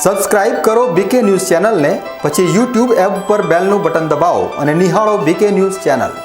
Subscribe કરો બીકે news ચેનલને, પછી YouTube એપ પર બેલનું બટન દબાવો અને નિહાળો બીકે news channel.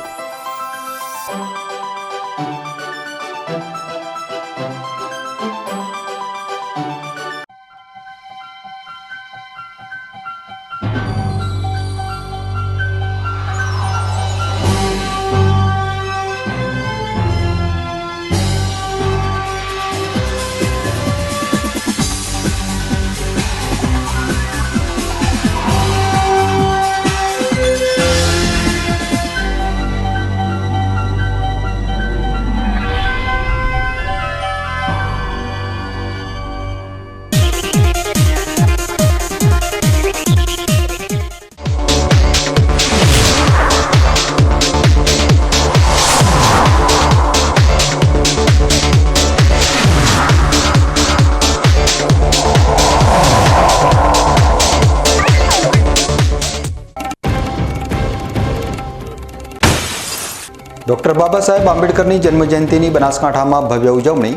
Doctor Baba Saheb આંબેડકરની જન્મજયંતિની બનાસકાંઠામાં ભવ્ય ઉજવણી.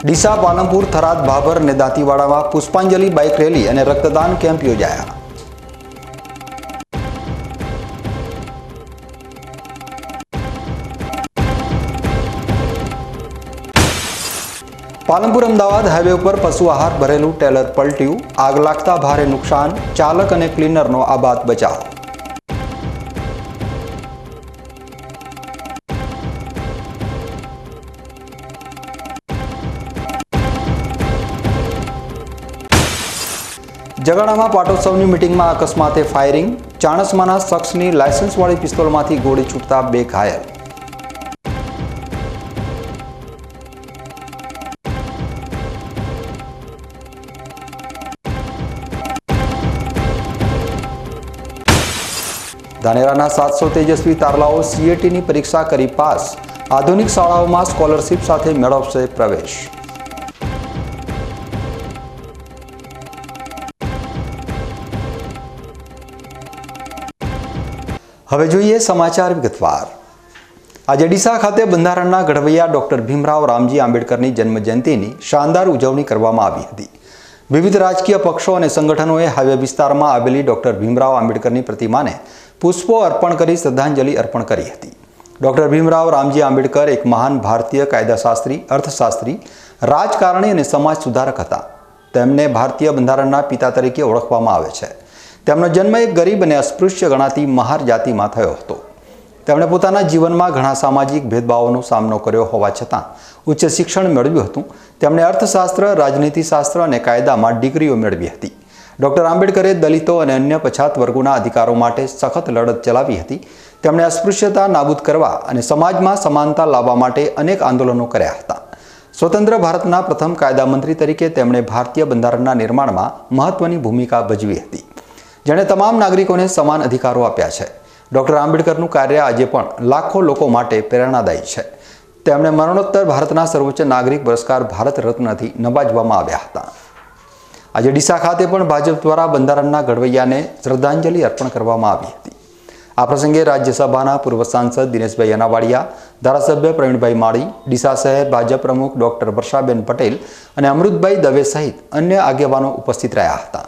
ડીસા, પાલનપુર, થરાદ, ભાભર અને દાંતીવાડામાં પુષ્પાંજલિ બાઇક રેલી અને રક્તદાન કેમ્પ યોજાયા. પાલનપુર અમદાવાદ હાઈવે ઉપર પશુ આહાર ભરેલું ટેલર પલટ્યું. આગ લાગતા ભારે નુકસાન, ચાલક અને ક્લીનરનો આબાદ બચાવ. જગાડામાં પાટોત્સવની મિટિંગમાં અકસ્માતે ફાયરિંગ. ચાણસ્માના શખ્સની લાયસન્સવાળી પિસ્તોલમાંથી ગોળી છૂટતા 2 ઘાયલ. ધાનેરાના 700 તેજસ્વી તારલાઓ CATની પરીક્ષા કરી પાસ. આધુનિક શાળાઓમાં સ્કોલરશીપ સાથે મેળવશે પ્રવેશ. હવે જોઈએ સમાચાર વિગતવાર. આજે ડીસા ખાતે બંધારણના ઘડવૈયા ડોક્ટર ભીમરાવ રામજી આંબેડકરની જન્મજયંતિની શાનદાર ઉજવણી કરવામાં આવી હતી. વિવિધ રાજકીય પક્ષો અને સંગઠનોએ હાઈવે વિસ્તારમાં આવેલી ડોક્ટર ભીમરાવ આંબેડકરની પ્રતિમાને પુષ્પો અર્પણ કરી શ્રદ્ધાંજલિ અર્પણ કરી હતી. ડોક્ટર ભીમરાવ રામજી આંબેડકર એક મહાન ભારતીય કાયદાશાસ્ત્રી, અર્થશાસ્ત્રી, રાજકારણી અને સમાજ સુધારક હતા. તેમને ભારતીય બંધારણના પિતા તરીકે ઓળખવામાં આવે છે. તેમનો જન્મ એક ગરીબ અને અસ્પૃશ્ય ગણાતી મહાર જાતિમાં થયો હતો. તેમણે પોતાના જીવનમાં ઘણા સામાજિક ભેદભાવોનો સામનો કર્યો હોવા છતાં ઉચ્ચ શિક્ષણ મેળવ્યું હતું. તેમણે અર્થશાસ્ત્ર, રાજનીતિશાસ્ત્ર અને કાયદામાં ડિગ્રીઓ મેળવી હતી. ડોક્ટર આંબેડકરે દલિતો અને અન્ય પછાત વર્ગોના અધિકારો માટે સખત લડત ચલાવી હતી. તેમણે અસ્પૃશ્યતા નાબૂદ કરવા અને સમાજમાં સમાનતા લાવવા માટે અનેક આંદોલનો કર્યા હતા. સ્વતંત્ર ભારતના પ્રથમ કાયદામંત્રી તરીકે તેમણે ભારતીય બંધારણના નિર્માણમાં મહત્વની ભૂમિકા ભજવી હતી, જેણે તમામ નાગરિકોને સમાન અધિકારો આપ્યા છે. ડોક્ટર આંબેડકરનું કાર્ય આજે પણ લાખો લોકો માટે પ્રેરણાદાયી છે. તેમણે મરણોત્તર ભારતના સર્વોચ્ચ નાગરિક પુરસ્કાર ભારત રત્નથી નવાજવામાં આવ્યા હતા. આજે ડીસા ખાતે પણ ભાજપ દ્વારા બંધારણના ઘડવૈયાને શ્રદ્ધાંજલિ અર્પણ કરવામાં આવી હતી. આ પ્રસંગે રાજ્યસભાના પૂર્વ સાંસદ દિનેશભાઈ અનાવાડિયા, ધારાસભ્ય પ્રવીણભાઈ માળી, ડીસા શહેર ભાજપ પ્રમુખ ડોક્ટર વર્ષાબેન પટેલ અને અમૃતભાઈ દવે સહિત અન્ય આગેવાનો ઉપસ્થિત રહ્યા હતા.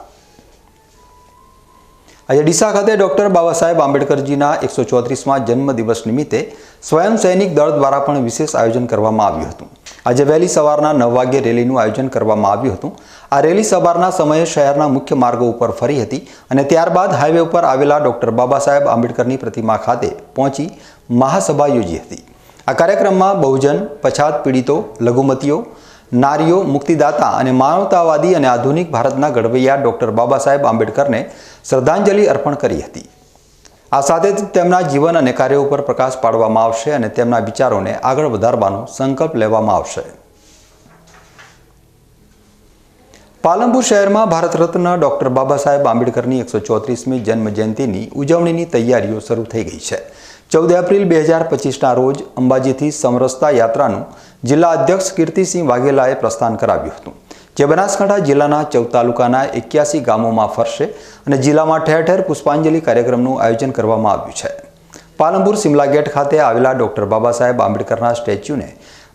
આજે ડીસા ખાતે ડોક્ટર બાબા સાહેબ આંબેડકરજીના 134મા જન્મદિવસ નિમિત્તે સ્વયં સૈનિક દળ દ્વારા પણ વિશેષ આયોજન કરવામાં આવ્યું હતું. આજે વહેલી સવારના 9 વાગ્યે રેલીનું આયોજન કરવામાં આવ્યું હતું. આ રેલી સવારના સમયે શહેરના મુખ્ય માર્ગો ઉપર ફરી હતી અને ત્યારબાદ હાઈવે ઉપર આવેલા ડોક્ટર બાબા સાહેબ આંબેડકરની પ્રતિમા ખાતે પહોંચી મહાસભા યોજી હતી. આ કાર્યક્રમમાં બહુજન, પછાત પીડિતો, લઘુમતીઓ, નારીઓ, મુક્તિદાતા અને માનવતાવાદી અને આધુનિક ભારતના ઘડવૈયા ડોક્ટર બાબા સાહેબ આંબેડકરને શ્રદ્ધાંજલિ અર્પણ કરી હતી. આ સાથે જ તેમના જીવન અને કાર્યો ઉપર પ્રકાશ પાડવામાં આવશે અને તેમના વિચારોને આગળ વધારવાનો સંકલ્પ લેવામાં આવશે. પાલનપુર શહેરમાં ભારત રત્ન ડોક્ટર બાબા સાહેબ આંબેડકરની 134મી જન્મજયંતિની ઉજવણીની તૈયારીઓ શરૂ થઈ ગઈ છે. 14 એપ્રિલ 2025ના રોજ અંબાજીથી સમરસતા યાત્રાનું જિલ્લા અધ્યક્ષ કીર્તિસિંહ વાઘેલાએ પ્રસ્થાન કરાવ્યું હતું, જે બનાસકાંઠા જિલ્લાના 14 તાલુકાના 81 ગામોમાં ફરશે અને જિલ્લામાં ઠેર ઠેર પુષ્પાંજલિ કાર્યક્રમનું આયોજન કરવામાં આવ્યું છે. પાલનપુર સિમલા ગેટ ખાતે આવેલા ડોક્ટર બાબા સાહેબ આંબેડકરના સ્ટેચ્યુને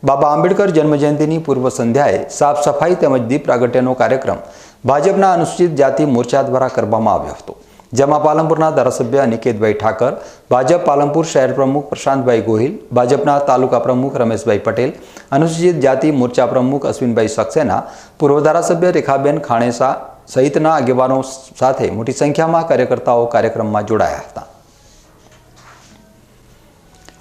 બાબા આંબેડકર જન્મજયંતિની પૂર્વ સંધ્યાએ સાફ સફાઈ તેમજ દીપ પ્રાગટ્યનો કાર્યક્રમ ભાજપના અનુસૂચિત જાતિ મોરચા દ્વારા કરવામાં આવ્યો હતો, જેમાં પાલનપુરના ધારાસભ્ય અનિકેતભાઈ ઠાકર, ભાજપ પાલનપુર શહેર પ્રમુખ પ્રશાંતભાઈ ગોહિલ, ભાજપના તાલુકા પ્રમુખ રમેશભાઈ પટેલ, અનુસૂચિત જાતિ મોરચા પ્રમુખ અશ્વિનભાઈ સક્સેના, પૂર્વ ધારાસભ્ય રેખાબેન ખાણેસા સહિતના આગેવાનો સાથે મોટી સંખ્યામાં કાર્યકર્તાઓ કાર્યક્રમમાં જોડાયા હતા.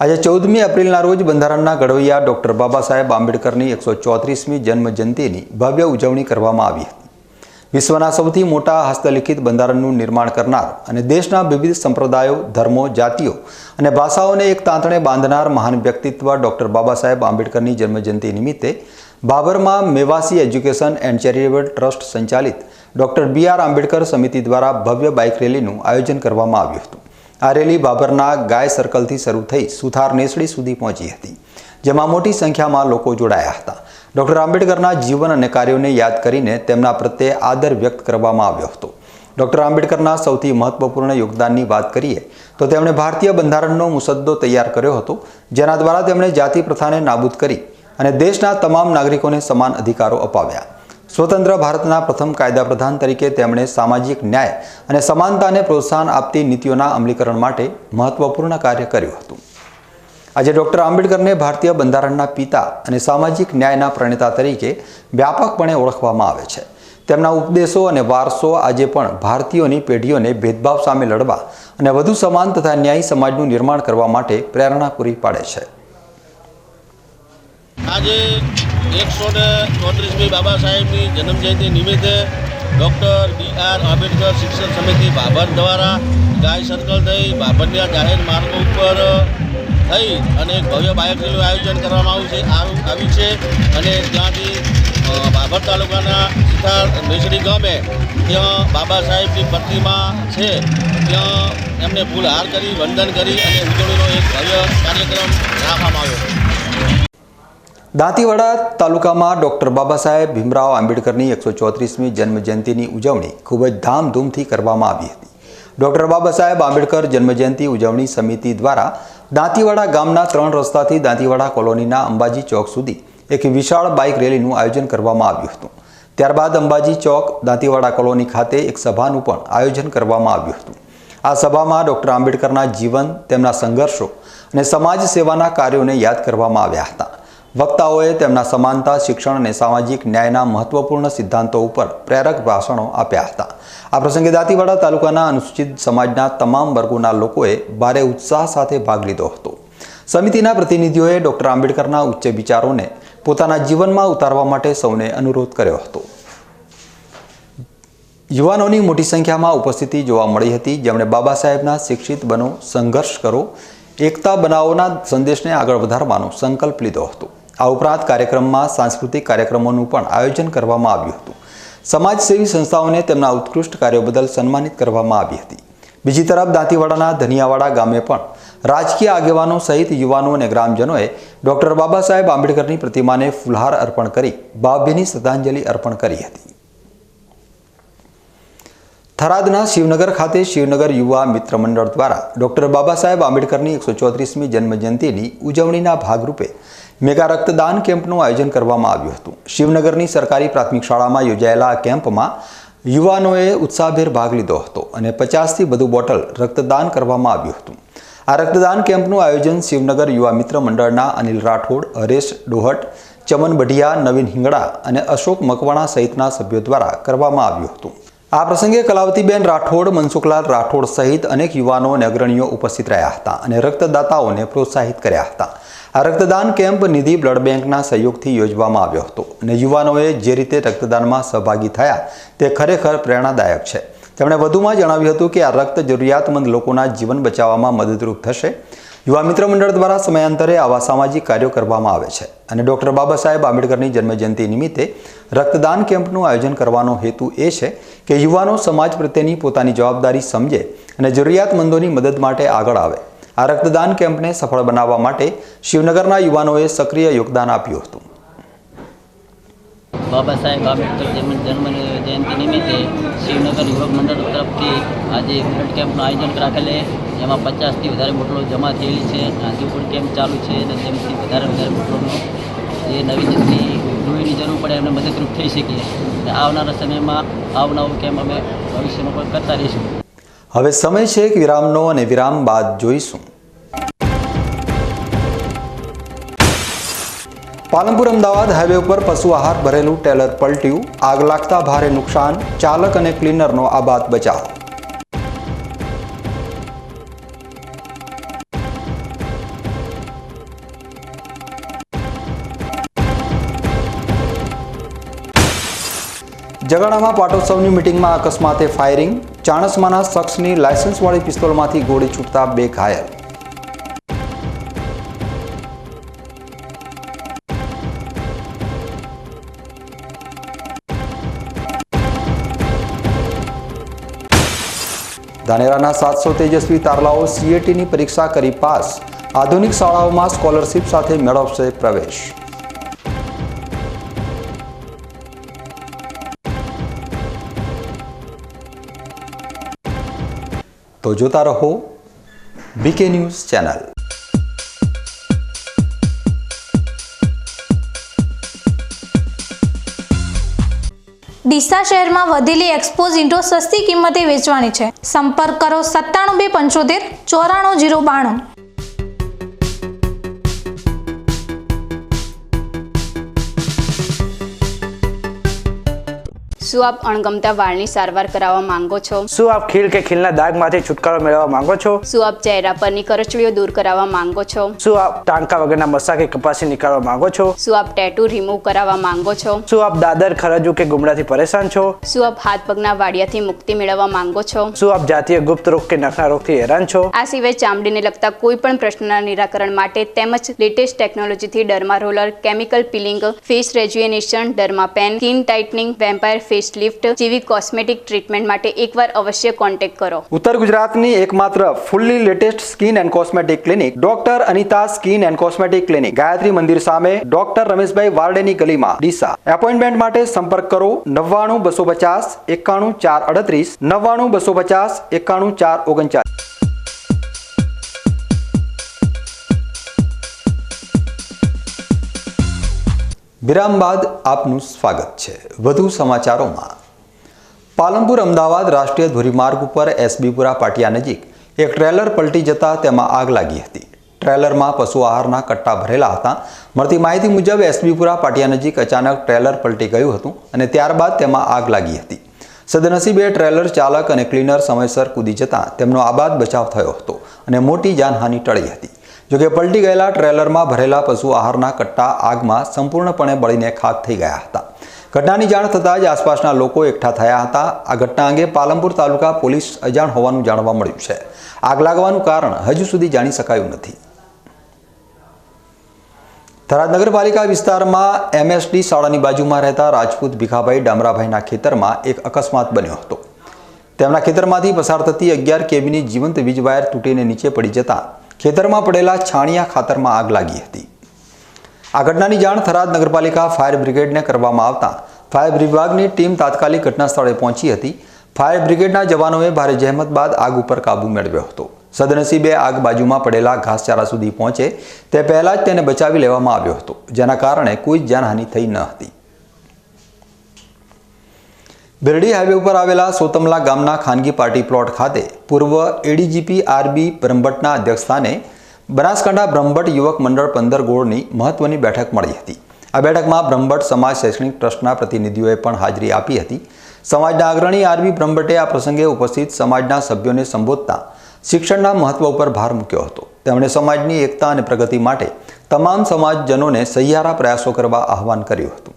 આજે 14મી એપ્રિલના રોજ બંધારણના ઘડવૈયા ડોક્ટર બાબા સાહેબ આંબેડકરની 134મી જન્મ જયંતિની ભવ્ય ઉજવણી કરવામાં આવી હતી. વિશ્વના સૌથી મોટા હસ્તલિખિત બંધારણનું નિર્માણ કરનાર અને દેશના વિવિધ સંપ્રદાયો, ધર્મો, જાતિઓ અને ભાષાઓને એક તાંતણે બાંધનાર મહાન વ્યક્તિત્વ ડોક્ટર બાબા સાહેબ આંબેડકરની જન્મજયંતિ નિમિત્તે બાબરમાં મેવાસી એજ્યુકેશન એન્ડ ચેરિટેબલ ટ્રસ્ટ સંચાલિત ડોક્ટર BR આંબેડકર સમિતિ દ્વારા ભવ્ય બાઇક રેલીનું આયોજન કરવામાં આવ્યું હતું. આ રેલી બાબરના ગાય સર્કલથી શરૂ થઈ સુથાર નેસડી સુધી પહોંચી હતી, જેમાં મોટી સંખ્યામાં લોકો જોડાયા હતા. ડોક્ટર આંબેડકરના જીવન અને કાર્યોને યાદ કરીને તેમના પ્રત્યે આદર વ્યક્ત કરવામાં આવ્યો હતો. ડોક્ટર આંબેડકરના સૌથી મહત્વપૂર્ણ યોગદાનની વાત કરીએ તો તેમણે ભારતીય બંધારણનો મુસદ્દો તૈયાર કર્યો હતો, જેના દ્વારા તેમણે જાતિ પ્રથાને નાબૂદ કરી અને દેશના તમામ નાગરિકોને સમાન અધિકારો અપાવ્યા. સ્વતંત્ર ભારતના પ્રથમ કાયદા પ્રધાન તરીકે તેમણે સામાજિક ન્યાય અને સમાનતાને પ્રોત્સાહન આપતી નીતિઓના અમલીકરણ માટે મહત્વપૂર્ણ કાર્ય કર્યું હતું. આજે ડોક્ટર આંબેડકરને ભારતીય બંધારણના પિતા અને સામાજિક ન્યાયના પ્રણેતા તરીકે વ્યાપકપણે ઓળખવામાં આવે છે. તેમના ઉપદેશો અને વારસો આજે પણ ભારતીયોની પેઢીઓને ભેદભાવ સામે લડવા અને વધુ સમાન તથા ન્યાયી સમાજનું નિર્માણ કરવા માટે પ્રેરણા પૂરી પાડે છે. આજે 134મી બાબા સાહેબની જન્મજયંતિ નિમિત્તે ડૉક્ટર BR આંબેડકર શિક્ષણ સમિતિ બાબર દ્વારા ગાય સર્કલ થઈ બાબરના જાહેર માર્ગો ઉપર થઈ અને એક ભવ્ય બાઇક રેલીનું આયોજન કરવામાં આવ્યું છે અને ત્યાંથી બાબર તાલુકાના સુથાર નેસડી ગામે ત્યાં બાબા સાહેબની પ્રતિમા છે, ત્યાં એમને ફૂલહાર કરી વંદન કરી અને ઉજવણીનો એક ભવ્ય કાર્યક્રમ રાખવામાં આવ્યો. દાંતીવાડા તાલુકામાં ડોક્ટર બાબા સાહેબ ભીમરાવ આંબેડકરની 134મી જન્મજયંતિની ઉજવણી ખૂબ જ ધામધૂમથી કરવામાં આવી હતી. ડોક્ટર બાબા સાહેબ આંબેડકર જન્મજયંતિ ઉજવણી સમિતિ દ્વારા દાંતીવાડા ગામના 3 રસ્તાથી દાંતીવાડા કોલોનીના અંબાજી ચોક સુધી એક વિશાળ બાઇક રેલીનું આયોજન કરવામાં આવ્યું હતું. ત્યારબાદ અંબાજી ચોક દાંતીવાડા કોલોની ખાતે એક સભાનું પણ આયોજન કરવામાં આવ્યું હતું. આ સભામાં ડોક્ટર આંબેડકરના જીવન, તેમના સંઘર્ષો અને સમાજ સેવાના કાર્યોને યાદ કરવામાં આવ્યા હતા. વક્તાઓએ તેમના સમાનતા, શિક્ષણ અને સામાજિક ન્યાયના મહત્વપૂર્ણ સિદ્ધાંતો ઉપર પ્રેરક ભાષણો આપ્યા હતા. આ પ્રસંગે દાંતીવાડા તાલુકાના અનુસૂચિત સમાજના તમામ વર્ગોના લોકોએ ભારે ઉત્સાહ સાથે ભાગ લીધો હતો. સમિતિના પ્રતિનિધિઓએ ડોક્ટર આંબેડકરના ઉચ્ચ વિચારોને પોતાના જીવનમાં ઉતારવા માટે સૌને અનુરોધ કર્યો હતો. યુવાનોની મોટી સંખ્યામાં ઉપસ્થિતિ જોવા મળી હતી, જેમણે બાબા સાહેબના શિક્ષિત બનો, સંઘર્ષ કરો, એકતા બનાવોના સંદેશને આગળ વધારવાનો સંકલ્પ લીધો હતો. આ ઉપરાંત કાર્યક્રમમાં સાંસ્કૃતિક કાર્યક્રમોનું પણ આયોજન કરવામાં આવ્યું હતું. સમાજસેવી સંસ્થાઓને તેમના ઉત્કૃષ્ટ કાર્યો બદલ સન્માનિત કરવામાં આવી હતી. બીજી તરફ દાંતીવાડાના ધનિયાવાડા ગામે પણ રાજકીય આગેવાનો સહિત યુવાનો અને ગ્રામજનોએ ડોક્ટર બાબા સાહેબ આંબેડકરની પ્રતિમાને ફૂલહાર અર્પણ કરી ભાવભીની શ્રદ્ધાંજલિ અર્પણ કરી હતી. થરાદના શિવનગર ખાતે શિવનગર યુવા મિત્ર મંડળ દ્વારા ડોક્ટર બાબા સાહેબ આંબેડકરની 134મી જન્મજયંતિની ઉજવણીના ભાગરૂપે મેગા રક્તદાન કેમ્પનું આયોજન કરવામાં આવ્યું હતું. શિવનગરની સરકારી પ્રાથમિક શાળામાં યોજાયેલા આ કેમ્પમાં યુવાનોએ ઉત્સાહભેર ભાગ લીધો હતો અને 50થી વધુ બોટલ રક્તદાન કરવામાં આવ્યું હતું. આ રક્તદાન કેમ્પનું આયોજન શિવનગર યુવા મિત્ર મંડળના અનિલ રાઠોડ, હરેશ ડોહટ, ચમન બઢિયા, નવીન હિંગડા અને અશોક મકવાણા સહિતના સભ્યો દ્વારા કરવામાં આવ્યું હતું. આ પ્રસંગે કલાવતીબેન રાઠોડ, મનસુખલાલ રાઠોડ સહિત અનેક યુવાનો અને અગ્રણીઓ ઉપસ્થિત રહ્યા હતા અને રક્તદાતાઓને પ્રોત્સાહિત કર્યા હતા. આ રક્તદાન કેમ્પ નિધિ બ્લડ બેંકના સહયોગથી યોજવામાં આવ્યો હતો અને યુવાનોએ જે રીતે રક્તદાનમાં સહભાગી થયા તે ખરેખર પ્રેરણાદાયક છે. તેમણે વધુમાં જણાવ્યું હતું કે આ રક્ત જરૂરિયાતમંદ લોકોના જીવન બચાવવામાં મદદરૂપ થશે. યુવા મિત્ર મંડળ દ્વારા સમયાંતરે આવા સામાજિક કાર્યો કરવામાં આવે છે અને ડોક્ટર બાબા સાહેબ આંબેડકરની જન્મજયંતિ નિમિત્તે રક્તદાન કેમ્પનું આયોજન કરવાનો હેતુ એ છે કે યુવાનો સમાજ પ્રત્યેની પોતાની જવાબદારી સમજે અને જરૂરિયાતમંદોની મદદ માટે આગળ આવે. આ રક્તદાન કેમ્પને સફળ બનાવવા માટે શિવનગરના યુવાનોએ સક્રિય યોગદાન આપ્યું હતું. બાબા સાહેબ આંબેડકર જન્મ જયંતિ નિમિત્તે શિવનગર યુવક મંડળ તરફથી આજે બ્લડ કેમ્પનું આયોજન રાખેલ છે. એમાં 50થી વધારે બોટલો જમા થયેલી છે. આજે પણ કેમ્પ ચાલુ છે અને તેમાંથી વધારે બોટલોનો જે નવી જતી લોહીની જરૂર પડે એમને મદદરૂપ થઈ શકીએ. અને આવનારા સમયમાં આવનારું કેમ્પ અમે ભવિષ્યમાં પણ કરતા રહીશું. હવે સમય છે એક વિરામનો અને વિરામ બાદ જોઈશું. પાલનપુર અમદાવાદ હાઈવે ઉપર પશુ આહાર ભરેલું ટ્રેલર પલટ્યું, આગ લાગતા ભારે નુકસાન, ચાલક અને ક્લીનરનો આબાદ બચાવ. જગાડામાં પાટોત્સવની મિટિંગમાં અકસ્માતે ફાયરિંગ, ચાણસ્માના શખ્સની લાયસન્સવાળી પિસ્તોલમાંથી ગોળી છૂટતા 2 ઘાયલ. ધાનેરાના 700 તેજસ્વી તારલાઓ CATની પરીક્ષા કરી પાસ, આધુનિક શાળાઓમાં સ્કોલરશિપ સાથે મેળવશે પ્રવેશ. તો જોતા રહો BK ન્યૂઝ ચેનલ. ડીસા શહેરમાં વધેલી એક્સપોઝ ઈંટો સસ્તી કિંમતે વેચવાની છે. સંપર્ક કરો 97 275 94 092. શું આપ અણગમતા વાળની સારવાર કરાવવા માંગો છો? શું આપ ખીલ કે ખીલના દાગમાંથી છુટકારો મેળવવા માંગો છો? શું આપ ચહેરા પરની કરચલીઓ દૂર કરાવવા માંગો છો? શું આપ ટાંકા વગરના મસા કે કપાસી નીકાળવા માંગો છો? શું આપ ટેટુ રિમૂવ કરાવવા માંગો છો? શું આપ દાદર, ખરજુ કે ગુમડાથી પરેશાન છો? શું આપ હાથ પગના વાડિયાથી મુક્તિ મેળવવા માંગો છો? શું આપ જાતીય ગુપ્ત રોગ કે નખના રોગથી હેરાન છો? આ સિવાય ચામડીને લગતા કોઈ પણ પ્રશ્નના નિરાકરણ માટે તેમજ લેટેસ્ટ ટેકનોલોજીથી derma roller, chemical peeling, face rejuvenation, derma pen, skin tightening, vampire face lift જેવી કોસ્મેટિક ટ્રીટમેન્ટ માટે એકવાર અવશ્ય કોન્ટેક્ટ કરો. ઉત્તર ગુજરાતની એકમાત્ર fully latest skin and cosmetic clinic doctor Anita skin and cosmetic clinic, Gayatri Mandir સામે, ડોક્ટર રમેશભાઈ વારડેની ગલીમાં, ડીસા. એપોઇન્ટમેન્ટ માટે સંપર્ક કરો 99 250 91 438, 99 250 91 439. વિરામ બાદ આપનું સ્વાગત છે. વધુ સમાચારોમાં. પાલનપુર અમદાવાદ રાષ્ટ્રીય ધોરીમાર્ગ ઉપર એસબીપુરા પાટિયા નજીક એક ટ્રેલર પલટી જતા તેમાં આગ લાગી હતી. ટ્રેલરમાં પશુ આહારના કટ્ટા ભરેલા હતા. મળતી માહિતી મુજબ એસબીપુરા પાટિયા નજીક અચાનક ટ્રેલર પલટી ગયું હતું અને ત્યારબાદ તેમાં આગ લાગી હતી. સદનસીબે ટ્રેલર ચાલક અને ક્લીનર સમયસર કૂદી જતા તેમનો આબાદ બચાવ થયો હતો અને મોટી જાનહાનિ ટળી હતી. જોકે પલટી ગયેલા ટ્રેલરમાં ભરેલા પશુ આહારના કટ્ટા આગમાં સંપૂર્ણપણે બળીને ખાક થઈ ગયા હતા. ઘટનાની જાણ થતાં જ આસપાસના લોકો એકઠા થયા હતા. આ ઘટના અંગે પાલનપુર તાલુકા પોલીસ અજાણ હોવાનું જાણવા મળ્યું છે. આગ લાગવાનું કારણ હજુ સુધી જાણી શકાયું નથી. થરાદ નગરપાલિકા વિસ્તારમાં MSD શાળાની બાજુમાં રહેતા રાજપૂત ભીખાભાઈ ડામરાભાઈના ખેતરમાં એક અકસ્માત બન્યો હતો. તેમના ખેતરમાંથી પસાર થતી 11 kVની જીવંત વીજ વાયર તૂટીને નીચે પડી જતા ખેતરમાં પડેલા છાણિયા ખાતરમાં આગ લાગી હતી. આ ઘટનાની જાણ થરાદ નગરપાલિકા ફાયર બ્રિગેડને કરવામાં આવતા ફાયર વિભાગની ટીમ તાત્કાલિક ઘટના સ્થળે પહોંચી હતી. ફાયર બ્રિગેડના જવાનોએ ભારે જહેમત બાદ આગ ઉપર કાબૂ મેળવ્યો હતો. સદનસીબે આગ બાજુમાં પડેલા ઘાસચારા સુધી પહોંચે તે પહેલા જ તેને બચાવી લેવામાં આવ્યો હતો, જેના કારણે કોઈ જાનહાનિ થઈ ન હતી. બિરડી હાઈવે ઉપર આવેલા સોતમલા ગામના ખાનગી પાર્ટી પ્લોટ ખાતે પૂર્વ ADGP RB બ્રહ્મભટ્ટના અધ્યક્ષસ્થાને બનાસકાંઠા બ્રહ્મભટ્ટ યુવક મંડળ 15 ગોળની મહત્વની બેઠક મળી હતી. આ બેઠકમાં બ્રહ્મભટ્ટ સમાજ શૈક્ષણિક ટ્રસ્ટના પ્રતિનિધિઓએ પણ હાજરી આપી હતી. સમાજના અગ્રણી RB બ્રહ્મભટ્ટે આ પ્રસંગે ઉપસ્થિત સમાજના સભ્યોને સંબોધતા શિક્ષણના મહત્વ ઉપર ભાર મૂક્યો હતો. તેમણે સમાજની એકતા અને પ્રગતિ માટે તમામ સમાજજનોને સહિયારા પ્રયાસો કરવા આહવાન કર્યું હતું.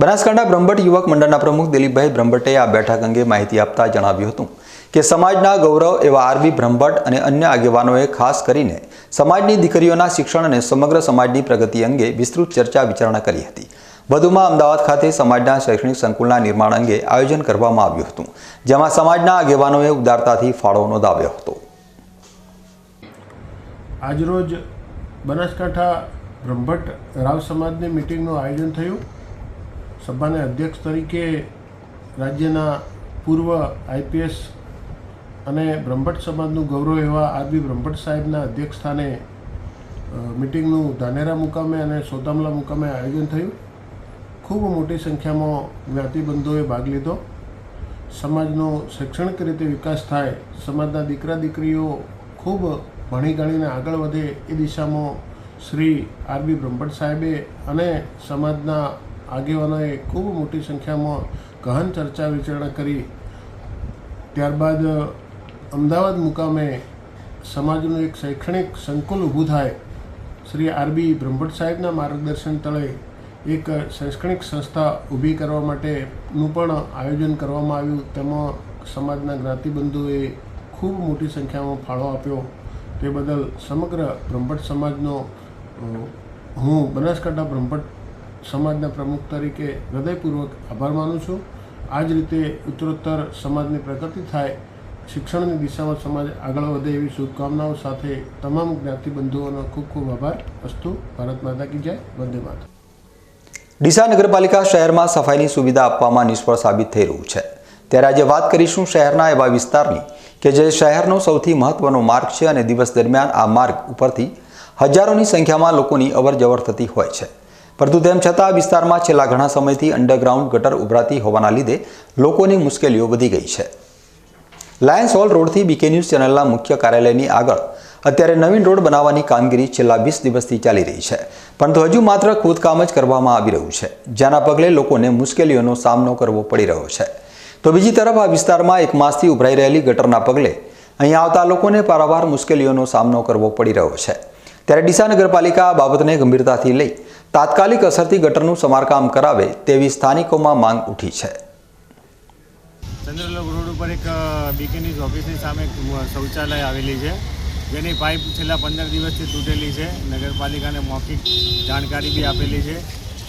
બનાસકાંઠા બ્રહ્મભટ્ટ યુવક મંડળના પ્રમુખ દિલીપભાઈ બ્રહ્મભટ્ટે આ બેઠક અંગે માહિતી આપતા જણાવ્યું હતું કે સમાજના ગૌરવ એવા RB બ્રહ્મભટ્ટ અને અન્ય આગેવાનોએ ખાસ કરીને સમાજની દીકરીઓના શિક્ષણ અને સમગ્ર સમાજની પ્રગતિ અંગે વિસ્તૃત ચર્ચા વિચારણા કરી હતી. વધુમાં અમદાવાદ ખાતે સમાજના શૈક્ષણિક સંકુલના નિર્માણ અંગે આયોજન કરવામાં આવ્યું હતું, જેમાં સમાજના આગેવાનોએ ઉદારતાથી ફાળો નોંધાવ્યો હતો. આજરોજ બનાસકાંઠા બ્રહ્મભટ્ટ રાવ સમાજની મિટિંગનું આયોજન થયું. સભાના અધ્યક્ષ તરીકે રાજ્યના પૂર્વ IPS અને બ્રહ્મભટ્ટ સમાજનું ગૌરવ એવા RB બ્રહ્મભટ્ટ સાહેબના અધ્યક્ષ સ્થાને મિટિંગનું ધાનેરા મુકામે અને સોતામલા મુકામે આયોજન થયું. ખૂબ મોટી સંખ્યામાં જ્ઞાતિબંધુઓએ ભાગ લીધો. સમાજનો શૈક્ષણિક રીતે વિકાસ થાય, સમાજના દીકરા દીકરીઓ ખૂબ ભણી ગણીને આગળ વધે એ દિશામાં શ્રી આરબી બ્રહ્મભટ્ટ સાહેબે અને સમાજના આગેવાનોએ ખૂબ મોટી સંખ્યામાં ગહન ચર્ચા વિચારણા કરી. ત્યારબાદ અમદાવાદ મુકામે સમાજનું એક શૈક્ષણિક સંકુલ ઊભું થાય, શ્રી આરબી બ્રહ્મભટ્ટ સાહેબના માર્ગદર્શન તળે એક શૈક્ષણિક સંસ્થા ઊભી કરવા માટેનું પણ આયોજન કરવામાં આવ્યું. તેમાં સમાજના જ્ઞાતિબંધુઓએ ખૂબ મોટી સંખ્યામાં ફાળો આપ્યો. તે બદલ સમગ્ર બ્રહ્મભટ્ટ સમાજનો હું બનાસકાંઠા બ્રહ્મભટ્ટ સમાજના પ્રમુખ તરીકે હૃદયપૂર્વક આભાર માનું છું. આ જ રીતે ઉત્તરોત્તર સમાજની પ્રગતિ થાય, શિક્ષણની દિશામાં સમાજ આગળ વધે એવી શુભકામનાઓ સાથે તમામ જ્ઞાતિબંધુઓનો ખૂબ ખૂબ આભાર. અસ્તુ. ભારત માતા કી જય. વંદે માતરમ. ડીસા નગરપાલિકા શહેરમાં સફાઈની સુવિધા આપવામાં નિષ્ફળ સાબિત થઈ રહ્યું છે. ત્યારે આજે વાત કરીશું શહેરના એવા વિસ્તારની કે જે શહેરનો સૌથી મહત્વનો માર્ગ છે અને દિવસ દરમિયાન આ માર્ગ ઉપરથી હજારોની સંખ્યામાં લોકોની અવરજવર થતી હોય છે. પરંતુ તેમ છતાં આ વિસ્તારમાં છેલ્લા ઘણા સમયથી અંડરગ્રાઉન્ડ ગટર ઉભરાતી હોવાના લીધે લોકોની મુશ્કેલીઓ વધી ગઈ છે. લાયન્સ હોલ રોડથી બીકે ન્યૂઝ ચેનલના મુખ્ય કાર્યાલયની આગળ અત્યારે નવીન રોડ બનાવવાની કામગીરી છેલ્લા 20 દિવસથી ચાલી રહી છે, પરંતુ હજુ માત્ર ખોદકામ જ કરવામાં આવી રહ્યું છે, જેના પગલે લોકોને મુશ્કેલીઓનો સામનો કરવો પડી રહ્યો છે. તો બીજી તરફ આ વિસ્તારમાં એક માસથી ઉભરાઈ રહેલી ગટરના પગલે અહીં આવતા લોકોને પારાવાર મુશ્કેલીઓનો સામનો કરવો પડી રહ્યો છે. ત્યારે ડીસા નગરપાલિકા આ બાબતને ગંભીરતાથી લઈ તાત્કાલિક અસરથી ગટરનું સમારકામ કરાવે તેવી સ્થાનિકોમાં માંગ ઉઠી છે. ચંદ્રલોક રોડ ઉપર એક બીકે ન્યૂઝ ઓફિસની સામે શૌચાલય આવેલી છે, જેની પાઇપ છેલ્લા 15 દિવસથી તૂટેલી છે. નગરપાલિકાને મૌખિક જાણકારી બી આપેલી છે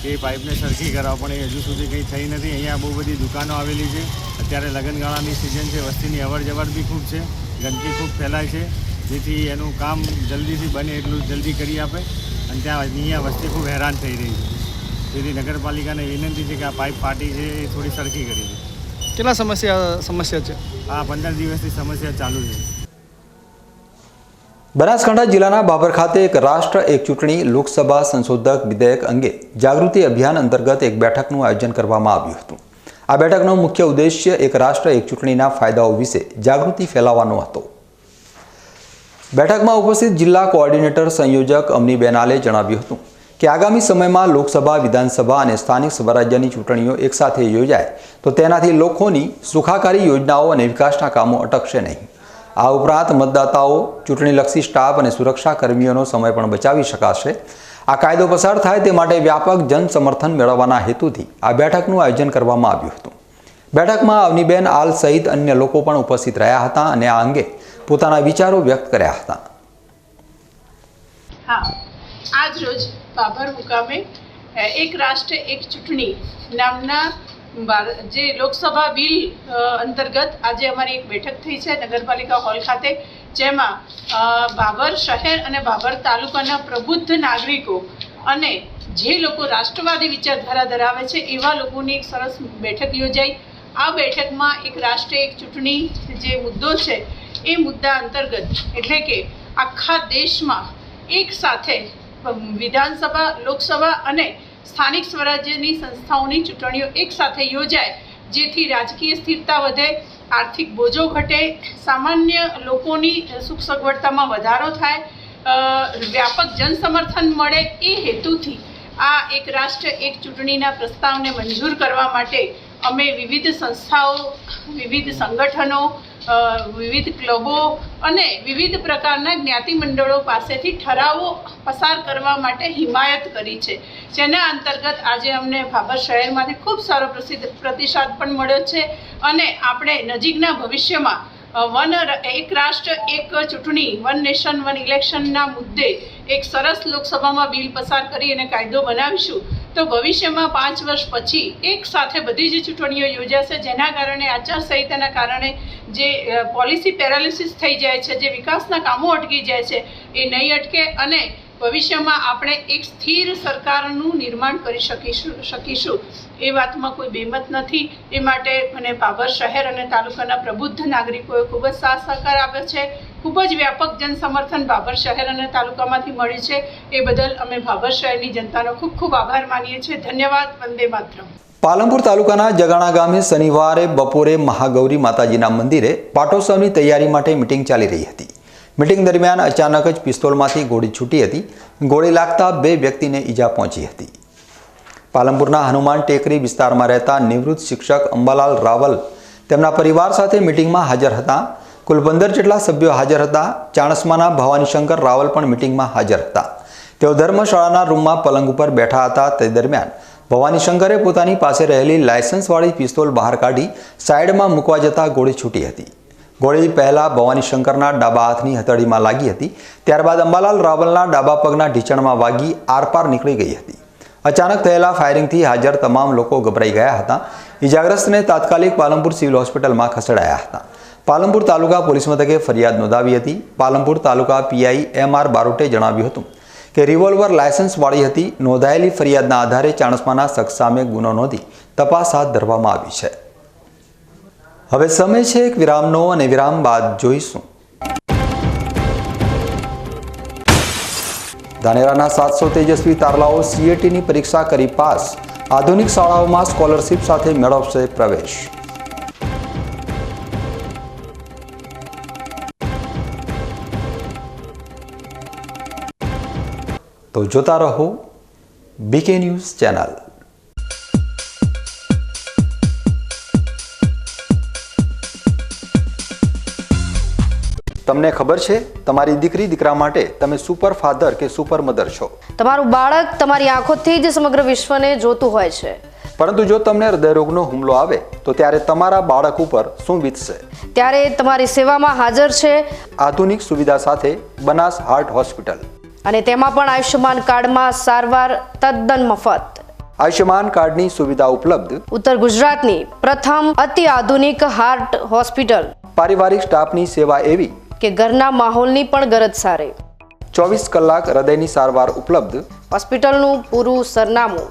કે એ પાઇપને સરખી કરાવો, પણ એ હજુ સુધી કંઈ થઈ નથી. અહીંયા બહુ બધી દુકાનો આવેલી છે. અત્યારે લગ્નગાળાની સિઝન છે, વસ્તીની અવર જવર બી ખૂબ છે, ગંદકી ખૂબ ફેલાય છે, જેથી એનું કામ જલ્દીથી બને એટલું જલ્દી કરી આપે. અને ત્યાં અહીંયા વસ્તી ખૂબ હેરાન થઈ રહી છે. તેથી નગરપાલિકાને વિનંતી છે કે આ પાઇપ ફાટી છે એ થોડી સરખી કરી દે. કેટલા સમસ્યા છે? આ 15 દિવસની સમસ્યા ચાલુ છે. બનાસકાંઠા જિલ્લાના બાબર ખાતે એક રાષ્ટ્ર એક ચૂંટણી લોકસભા સંશોધક વિધેયક અંગે જાગૃતિ અભિયાન અંતર્ગત એક બેઠકનું આયોજન કરવામાં આવ્યું હતું. આ બેઠકનો મુખ્ય ઉદ્દેશ્ય એક રાષ્ટ્ર એક ચૂંટણીના ફાયદાઓ વિશે જાગૃતિ ફેલાવવાનો હતો. બેઠકમાં ઉપસ્થિત જિલ્લા કોઓર્ડિનેટર સંયોજક અમની બેનાલે જણાવ્યું હતું કે આગામી સમયમાં લોકસભા, વિધાનસભા અને સ્થાનિક સ્વરાજ્યની ચૂંટણીઓ એકસાથે યોજાય તો તેનાથી લોકોની સુખાકારી યોજનાઓ અને વિકાસના કામો અટકશે નહીં. આ ઉપરાંત મતદાતાઓ, ચૂંટણીલક્ષી સ્ટાફ અને સુરક્ષા કર્મીઓનો સમય પણ બચાવી શકાશે. આ કાયદો પસાર થાય તે માટે વ્યાપક જન સમર્થન મેળવવાના હેતુથી આ બેઠકનું આયોજન કરવામાં આવ્યું હતું. બેઠકમાં અવનીબેન આલ સહિત અન્ય લોકો પણ ઉપસ્થિત રહ્યા હતા અને આ અંગે પોતાના વિચારો વ્યક્ત કર્યા હતા. આજ રોજ બાબર મુકામે એક રાષ્ટ્ર એક ચૂંટણી નામના જે લોકસભા બિલ અંતર્ગત આજે અમારી એક બેઠક થઈ છે નગરપાલિકા હોલ ખાતે, જેમાં બાબર શહેર અને બાબર તાલુકાના પ્રબુદ્ધ નાગરિકો અને જે લોકો રાષ્ટ્રવાદી વિચારધારા ધરાવે છે એવા લોકોની એક સરસ બેઠક યોજાઈ. આ બેઠકમાં એક રાષ્ટ્ર એક ચૂંટણી જે મુદ્દો છે એ મુદ્દા અંતર્ગત, એટલે કે આખા દેશમાં એક સાથે વિધાનસભા, લોકસભા અને સ્થાનિક સ્વરાજ્યની સંસ્થાઓની ચૂંટણીઓ એક સાથે યોજાય, જેથી રાજકીય સ્થિરતા વધે, આર્થિક બોજો ઘટે, સામાન્ય લોકોની સુખ સગવડતામાં વધારો થાય, વ્યાપક જનસમર્થન મળે. એ હેતુથી આ એક રાષ્ટ્ર એક ચૂંટણીના પ્રસ્તાવને મંજૂર કરવા માટે અમે વિવિધ સંસ્થાઓ, વિવિધ સંગઠનો, વિવિધ ક્લબો અને વિવિધ પ્રકારના જ્ઞાતિ મંડળો પાસેથી ઠરાવો પસાર કરવા માટે હિમાયત કરી છે, જેના અંતર્ગત આજે અમને બાબર શહેરમાંથી ખૂબ સારો પ્રતિસાદ પણ મળ્યો છે. અને આપણે નજીકના ભવિષ્યમાં એક રાષ્ટ્ર એક ચૂંટણી, વન નેશન વન ઇલેક્શનના મુદ્દે એક સરસ લોકસભામાં બિલ પસાર કરી અને કાયદો બનાવીશું તો ભવિષ્યમાં 5 વર્ષ પછી એક સાથે બધી જ ચૂંટણીઓ યોજાશે, જેના કારણે આચારસંહિતાના કારણે જે પોલિસી પેરાલિસિસ થઈ જાય છે, જે વિકાસના કામો અટકી જાય છે, એ નહીં અટકે અને ભવિષ્યમાં આપણે એક સ્થિર સરકારનું નિર્માણ કરી શકીશું. એ વાતમાં કોઈ બેમત નથી. એ માટે મને બાબર શહેર અને તાલુકાના પ્રબુદ્ધ નાગરિકોએ ખૂબ જ સાથ સહકાર આપ્યો છે. ખૂબ જ વ્યાપક જનસમર્થન ભાભર શહેર અને તાલુકામાંથી મળ્યું છે. એ બદલ અમે ભાભર શહેરની જનતાનો ખૂબ ખૂબ આભાર માનીએ છીએ. ધન્યવાદ. વંદે માતરમ. પાલનપુર તાલુકાના જગાણા ગામે શનિવારે બપોરે મહાગૌરી માતાજીના મંદિરે પાટોત્સવની તૈયારી માટે મિટિંગ ચાલી રહી હતી. મિટિંગ દરમિયાન અચાનક જ પિસ્તોલમાંથી ગોળી છૂટી હતી. ગોળી લાગતા 2 વ્યક્તિને ઈજા પહોંચી હતી. પાલનપુરના હનુમાન ટેકરી વિસ્તારમાં રહેતા નિવૃત્ત શિક્ષક અંબાલાલ રાવલ તેમના પરિવાર સાથે મિટિંગમાં હાજર હતા. કુલ 15 જેટલા સભ્યો હાજર હતા. ચાણસ્માના ભવાનીશંકર રાવલ પણ મિટિંગમાં હાજર હતા. તેઓ ધર્મશાળાના રૂમમાં પલંગ ઉપર બેઠા હતા. તે દરમિયાન ભવાનીશંકરે પોતાની પાસે રહેલી લાયસન્સવાળી પિસ્તોલ બહાર કાઢી સાઈડમાં મૂકવા જતાં ગોળી છૂટી હતી. ગોળી પહેલા ભવાનીશંકરના ડાબા હાથની હથેળીમાં લાગી હતી. ત્યારબાદ અંબાલાલ રાવલના ડાબા પગના ઢીંચણમાં વાગી આરપાર નીકળી ગઈ હતી. અચાનક થયેલા ફાયરિંગથી હાજર તમામ લોકો ગભરાઈ ગયા હતા. ઈજાગ્રસ્તને તાત્કાલિક પાલનપુર સિવિલ હોસ્પિટલમાં ખસેડાયા હતા. પાલનપુર તાલુકા પોલીસ મથકે ફરિયાદ નોંધાવી હતી. પાલનપુર તાલુકા પીઆઈ MR બારોટે જણાવ્યું હતું કે રિવોલ્વર લાયસન્સવાળી હતી. નોંધાયેલી ફરિયાદના આધારે ચાણસ્માના શખ્સ સામે ગુનો નોંધી તપાસ હાથ ધરવામાં આવી છે. હવે સમય છે એક વિરામનો અને વિરામ બાદ જોઈશું. ધાનેરાના 700 તેજસ્વી તારલાઓ CATની પરીક્ષા કરી પાસ. આધુનિક શાળાઓમાં સ્કોલરશિપ સાથે મેળવશે પ્રવેશ. તો જોતા રહો BK ન્યૂઝ ચેનલ. તમને ખબર છે તમારી દીકરી દીકરા માટે તમે સુપર ફાધર કે સુપર મધર છો. તમારું બાળક તમારી આંખોથી જ સમગ્ર વિશ્વને જોતું હોય છે. પરંતુ જો તમને હૃદયરોગનો હુમલો આવે તો ત્યારે તમારા બાળક ઉપર શું વીતશે? ત્યારે તમારી સેવામાં હાજર છે આધુનિક સુવિધા સાથે બનાસ હાર્ટ હોસ્પિટલ. અને તેમાં પણ આયુષ્યમાન કાર્ડમાં સારવાર તદ્દન મફત. આયુષ્યમાન કાર્ડની સુવિધા ઉપલબ્ધ. ઉત્તર ગુજરાતની પ્રથમ અતિ આધુનિક હાર્ટ હોસ્પિટલ. પારિવારિક સ્ટાફની સેવા એવી કે ઘરના માહોલની પણ ગરજ સારે. 24 કલાક હૃદયની સારવાર ઉપલબ્ધ. હોસ્પિટલનું પૂરું સરનામું.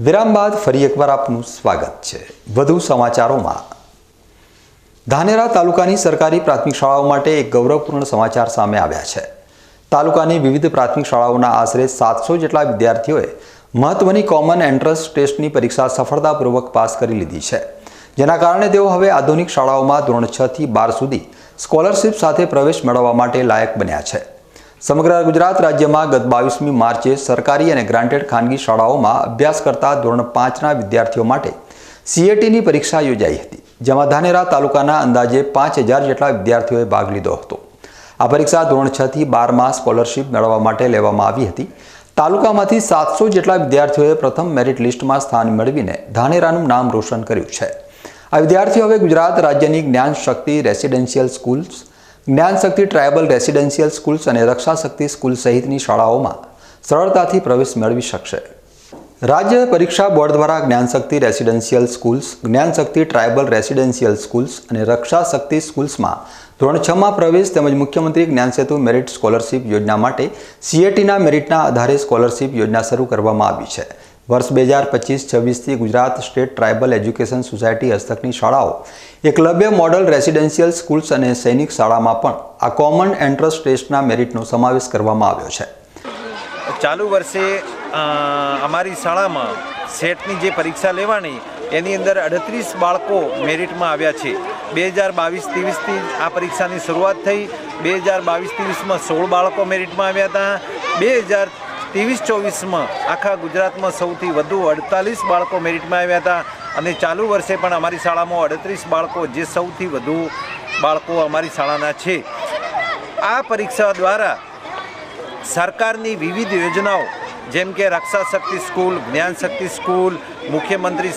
વિરામ બાદ ફરી એકવાર આપનું સ્વાગત છે. વધુ સમાચારોમાં ધાનેરા તાલુકાની સરકારી પ્રાથમિક શાળાઓ માટે એક ગૌરવપૂર્ણ સમાચાર સામે આવ્યા છે. તાલુકાની વિવિધ પ્રાથમિક શાળાઓના આશરે 700 જેટલા વિદ્યાર્થીઓએ મહત્વની કોમન એન્ટ્રન્સ ટેસ્ટની પરીક્ષા સફળતાપૂર્વક પાસ કરી લીધી છે. જેના કારણે તેઓ હવે આધુનિક શાળાઓમાં ધોરણ 6 થી 12 સુધી સ્કોલરશિપ સાથે પ્રવેશ મેળવવા માટે લાયક બન્યા છે. સમગ્ર ગુજરાત રાજ્યમાં ગત 22મી માર્ચે સરકારી અને ગ્રાન્ટેડ ખાનગી શાળાઓમાં અભ્યાસ કરતા ધોરણ 5ના વિદ્યાર્થીઓ માટે CATની પરીક્ષા યોજાઈ હતી, જેમાં ધાનેરા તાલુકાના અંદાજે 5000 જેટલા વિદ્યાર્થીઓએ ભાગ લીધો હતો. આ પરીક્ષા ધોરણ 6 થી 12માં સ્કોલરશિપ મેળવવા માટે લેવામાં આવી હતી. તાલુકામાંથી 700 જેટલા વિદ્યાર્થીઓએ પ્રથમ મેરિટ લિસ્ટમાં સ્થાન મેળવીને ધાનેરાનું નામ રોશન કર્યું છે. આ વિદ્યાર્થીઓ હવે ગુજરાત રાજ્યની જ્ઞાન શક્તિ રેસિડેન્શિયલ સ્કૂલ્સ, જ્ઞાન શક્તિ ટ્રાયબલ રેસિડેન્શિયલ સ્કૂલ્સ અને રક્ષા શક્તિ સ્કૂલ સહિતની શાળાઓમાં સરળતાથી પ્રવેશ મેળવી શકશે. રાજ્ય પરીક્ષા બોર્ડ દ્વારા જ્ઞાન શક્તિ રેસિડેન્શિયલ સ્કૂલ્સ, જ્ઞાન શક્તિ ટ્રાયબલ રેસિડેન્શિયલ સ્કૂલ્સ અને રક્ષા શક્તિ સ્કૂલ્સમાં ધોરણ 6માં પ્રવેશ તેમજ મુખ્યમંત્રી જ્ઞાન સેતુ મેરિટ સ્કોલરશિપ યોજના માટે CATના મેરિટના આધારે સ્કોલરશિપ યોજના શરૂ કરવામાં આવી છે. વર્ષ 2025-26થી Gujarat state tribal education society હસ્તકની શાળાઓ એકલવ્ય મોડલ રેસિડેન્શિયલ સ્કૂલ્સ અને સૈનિક શાળામાં પણ આ કોમન એન્ટ્રન્સ ટેસ્ટના મેરિટનો સમાવેશ કરવામાં આવ્યો છે. ચાલુ વર્ષે અમારી શાળામાં સેટની જે પરીક્ષા લેવાની એની અંદર 38 બાળકો મેરિટમાં આવ્યા છે. 2022-23થી આ પરીક્ષાની શરૂઆત થઈ. 2022-23માં 16 બાળકો મેરિટમાં આવ્યા હતા. 2023-24માં આખા ગુજરાતમાં સૌથી વધુ 48 બાળકો મેરિટમાં આવ્યા હતા અને ચાલુ વર્ષે પણ અમારી શાળામાં 38 બાળકો, જે સૌથી વધુ બાળકો અમારી શાળાના છે. આ પરીક્ષા દ્વારા સરકારની વિવિધ યોજનાઓ જેમ કે રક્ષા શક્તિ સ્કૂલ, જ્ઞાન શક્તિ સ્કૂલ, મુખ્યમંત્રી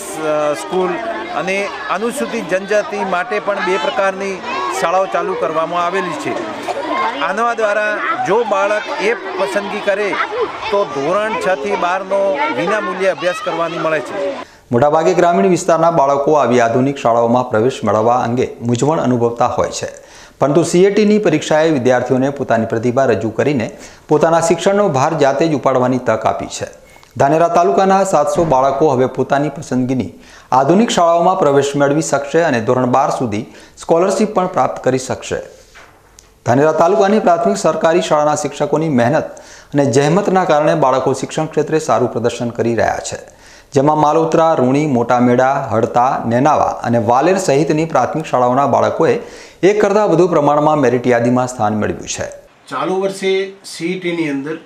સ્કૂલ અને અનુસૂચિત જનજાતિ માટે પણ 2 પ્રકારની શાળાઓ ચાલુ કરવામાં આવેલી છે. આના દ્વારા જો બાળક એ પસંદગી કરે તો ધોરણ 6 થી 12નો વિનામૂલ્યે અભ્યાસ કરવાની મળે છે. મોટાભાગે ગ્રામીણ વિસ્તારના બાળકો આવી આધુનિક શાળાઓમાં પ્રવેશ મેળવવા અંગે મૂંઝવણ અનુભવતા હોય છે, પરંતુ CATની પરીક્ષાએ વિદ્યાર્થીઓને પોતાની પ્રતિભા રજૂ કરીને પોતાના શિક્ષણનો ભાર જાતે જ ઉપાડવાની તક આપી છે. ધાનેરા તાલુકાના 700 બાળકો હવે પોતાની પસંદગીની આધુનિક શાળાઓમાં પ્રવેશ મેળવી શકશે અને ધોરણ 12 સુધી સ્કોલરશિપ પણ પ્રાપ્ત કરી શકશે. ધાનેરા તાલુકાની પ્રાથમિક સરકારી શાળાના શિક્ષકોની મહેનત અને જહેમતના કારણે બાળકો શિક્ષણ ક્ષેત્રે સારું પ્રદર્શન કરી રહ્યા છે, જેમાં માલોત્રા, રૂણી, મોટા મેડા, હડતા, નેનાવા અને વાલેર સહિતની પ્રાથમિક શાળાઓના બાળકોએ 1 કરતાં વધુ પ્રમાણમાં મેરિટ યાદીમાં સ્થાન મેળવ્યું છે. ચાલુ વર્ષે CETની અંદર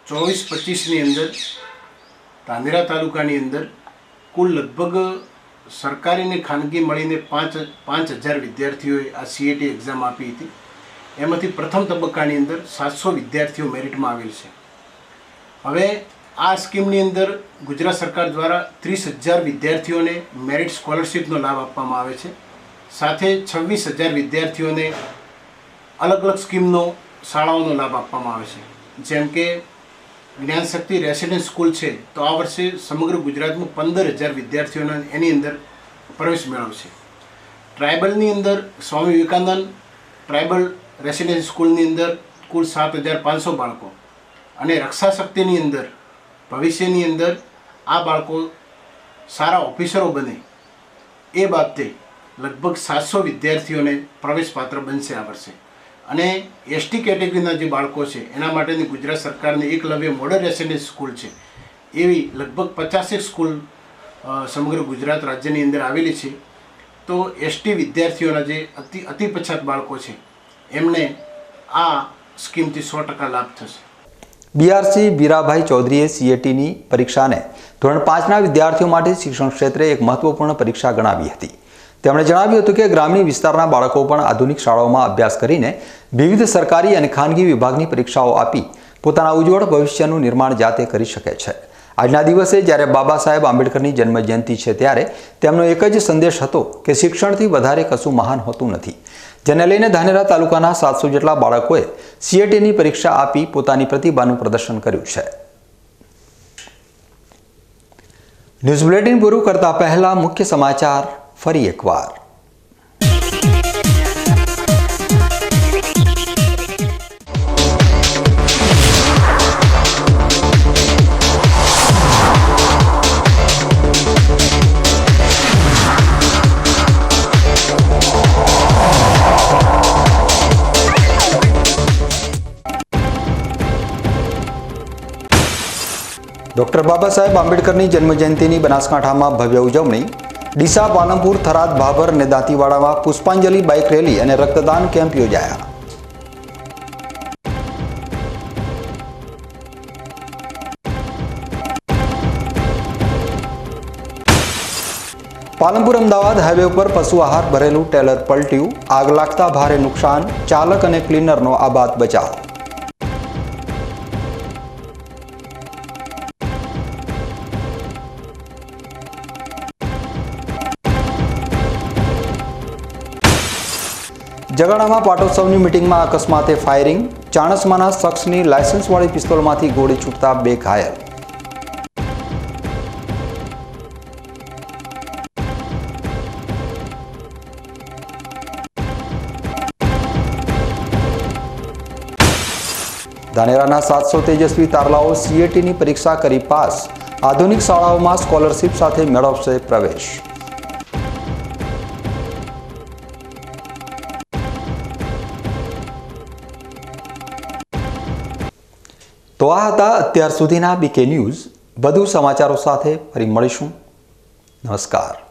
24-25ની અંદર ધાનેરા તાલુકાની અંદર કુલ લગભગ સરકારી અને ખાનગી મળીને 5,000 વિદ્યાર્થીઓએ આ CET એક્ઝામ આપી હતી. એમાંથી પ્રથમ તબક્કાની અંદર 700 વિદ્યાર્થીઓ મેરિટમાં આવેલ છે. હવે આ સ્કીમની અંદર ગુજરાત સરકાર દ્વારા 30,000 વિદ્યાર્થીઓને મેરિટ સ્કોલરશિપનો લાભ આપવામાં આવે છે. સાથે 26,000 વિદ્યાર્થીઓને અલગ અલગ સ્કીમનો શાળાઓનો લાભ આપવામાં આવે છે. જેમ કે જ્ઞાન શક્તિ રેસિડેન્સ સ્કૂલ છે તો આ વર્ષે સમગ્ર ગુજરાતમાં 15,000 વિદ્યાર્થીઓને એની અંદર પ્રવેશ મેળવશે. ટ્રાઇબલની અંદર સ્વામી વિવેકાનંદ ટ્રાઇબલ રેસિડેન્સ સ્કૂલની અંદર કુલ 7,500 બાળકો અને રક્ષા શક્તિની અંદર ભવિષ્યની અંદર આ બાળકો સારા ઓફિસરો બને એ બાબતે લગભગ 700 વિદ્યાર્થીઓને પ્રવેશપાત્ર બનશે આ વર્ષે. અને ST કેટેગરીના જે બાળકો છે એના માટેની ગુજરાત સરકારની એકલવ્ય મોડલ રેસિડેન્સ સ્કૂલ છે એવી લગભગ 50 સ્કૂલ સમગ્ર ગુજરાત રાજ્યની અંદર આવેલી છે. તો ST વિદ્યાર્થીઓના જે અતિ પછાત બાળકો છે એમને આ સ્કીમથી 100% લાભ થશે. BRC બીરાભાઈ ચૌધરીએ CATની પરીક્ષાને ધોરણ 5ના વિદ્યાર્થીઓ માટે શિક્ષણ ક્ષેત્રે એક મહત્વપૂર્ણ પરીક્ષા ગણાવી હતી. તેમણે જણાવ્યું હતું કે ગ્રામીણ વિસ્તારના બાળકો પણ આધુનિક શાળાઓમાં અભ્યાસ કરીને વિવિધ સરકારી અને ખાનગી વિભાગની પરીક્ષાઓ આપી પોતાના ઉજ્જવળ ભવિષ્યનું નિર્માણ જાતે કરી શકે છે. આજના દિવસે જ્યારે બાબા સાહેબ આંબેડકરની જન્મજયંતિ છે ત્યારે તેમનો એક જ સંદેશ હતો કે શિક્ષણથી વધારે કશું મહાન હોતું નથી, જેને લઈને ધાનેરા તાલુકાના 700 જેટલા બાળકોએ CATની પરીક્ષા આપી પોતાની પ્રતિભાનું પ્રદર્શન કર્યું છે. ન્યૂઝ બુલેટિન પૂરું કરતા પહેલા મુખ્ય સમાચાર ફરી એકવાર. ડૉક્ટર બાબા સાહેબ આંબેડકરની જન્મજયંતિની બનાસકાંઠામાં ભવ્ય ઉજવણી. ડીસા, પાલનપુર, થરાદ, ભાભર અને દાંતીવાડામાં પુષ્પાંજલિ બાઇક રેલી અને રક્તદાન કેમ્પ યોજાયા. પાલનપુર અમદાવાદ હાઈવે ઉપર પશુ આહાર ભરેલું ટેલર પલટ્યું. આગ લાગતા ભારે નુકસાન, ચાલક અને ક્લીનરનો આબાદ બચાવ. જગાડામાં પાટોત્સવની મિટિંગમાં અકસ્માતે ફાયરિંગ. ચાણસ્માના શખ્સની લાયસન્સવાળી પિસ્તોલમાંથી ગોળી છૂટતા 2 ઘાયલ. ધાનેરાના 700 તેજસ્વી તારલાઓ CATની પરીક્ષા કરી પાસ. આધુનિક શાળાઓમાં સ્કોલરશિપ સાથે મેળવશે પ્રવેશ. તો આ હતા અત્યાર સુધીના બીકે ન્યૂઝ. વધુ સમાચારો સાથે ફરી મળીશું. નમસ્કાર.